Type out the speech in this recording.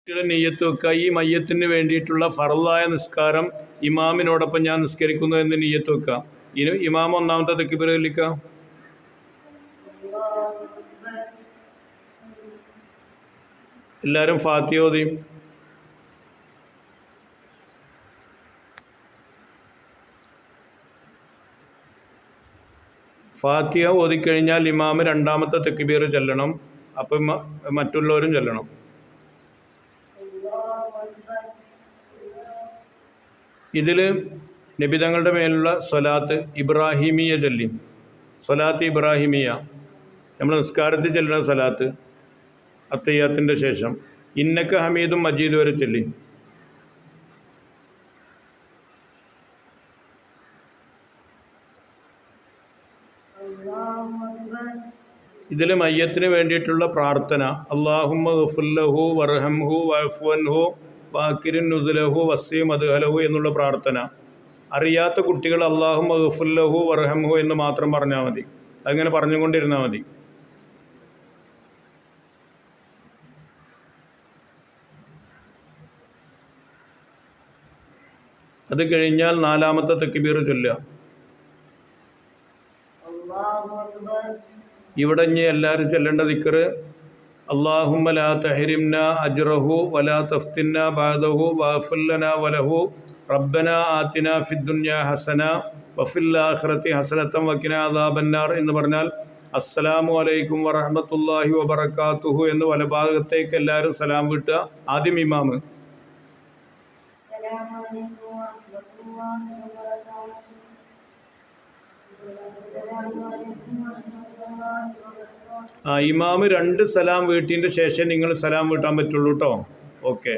നെയ്യത്ത് വെക്കുക. ഈ മയ്യത്തിന് വേണ്ടിയിട്ടുള്ള ഫർളായ നിസ്കാരം ഇമാമിനോടൊപ്പം ഞാൻ നിസ്കരിക്കുന്നു എന്ന് നെയ്യത്ത് വെക്കുക. ഇമാം ഒന്നാമത്തെ തക്ബീർ ചൊല്ലിക്കുക. എല്ലാവരും ഫാത്തിഹ ഓതി. ഫാത്തിഹ ഓതിക്കഴിഞ്ഞാൽ ഇമാം രണ്ടാമത്തെ തക്ബീർ ചൊല്ലണം. അപ്പം മറ്റുള്ളവരും ചൊല്ലണം. ഇതിൽ നബിതങ്ങളുടെ മേലുള്ള സ്വലാത്ത് ഇബ്രാഹിമിയ ചൊല്ലി. സ്വലാത്ത് ഇബ്രാഹിമിയ നമ്മൾ നിസ്കാരത്തിൽ ചൊല്ലുന്ന സ്വലാത്ത് അത്തയ്യാത്തിൻ്റെ ശേഷം ഇന്നക ഹമീദും മജീദ് വരെ ചൊല്ലി. ഇതിൽ മയ്യത്തിന് വേണ്ടിയിട്ടുള്ള പ്രാർത്ഥന അല്ലാഹുമ്മ ഗഫിർ ലഹു വർഹംഹു വഅഫു അൻഹു വാക്കിരിൻ നുസുലഹു വസ്സി മദ്ഹലഹു എന്നുള്ള പ്രാർത്ഥന. അറിയാത്ത കുട്ടികൾ അല്ലാഹുമ്മ ഗഫിർ ലഹു വർഹംഹു എന്ന് മാത്രം പറഞ്ഞാൽ മതി. അങ്ങനെ പറഞ്ഞുകൊണ്ടിരുന്നാൽ മതി. അത് കഴിഞ്ഞാൽ നാലാമത്തെ തക്ബീർ ചൊല്ലുക. ഇവിടെ ഇനി എല്ലാവരും ചൊല്ലേണ്ട ദിക്ർ അല്ലാഹുമ്മ ലാ തഹരിംനാ അജ്റഹു വലാ തഫ്തിന്നാ ബഅദഹു വഗ്ഫിർ ലനാ വലഹു റബ്ബനാ ആതിനാ ഫിദ്ദുനിയാ ഹസന വഫിൽ ആഖിറതി ഹസനതൻ വഖിനാ അദാബന്നാർ എന്ന് പറഞ്ഞാൽ അസ്സലാമു അലൈക്കും വറഹ്മത്തുള്ളാഹി വബറകാതുഹു എന്ന് വലഭാഗത്തേക്ക് എല്ലാവരും സലാം വീട്ടുക. ആദ്യം ഇമാമ്. ഇമാമ് 2 സലാം വീട്ടിൻ്റെ ശേഷം നിങ്ങൾ സലാം വീട്ടാൻ പറ്റുള്ളൂ കേട്ടോ. ഓക്കെ.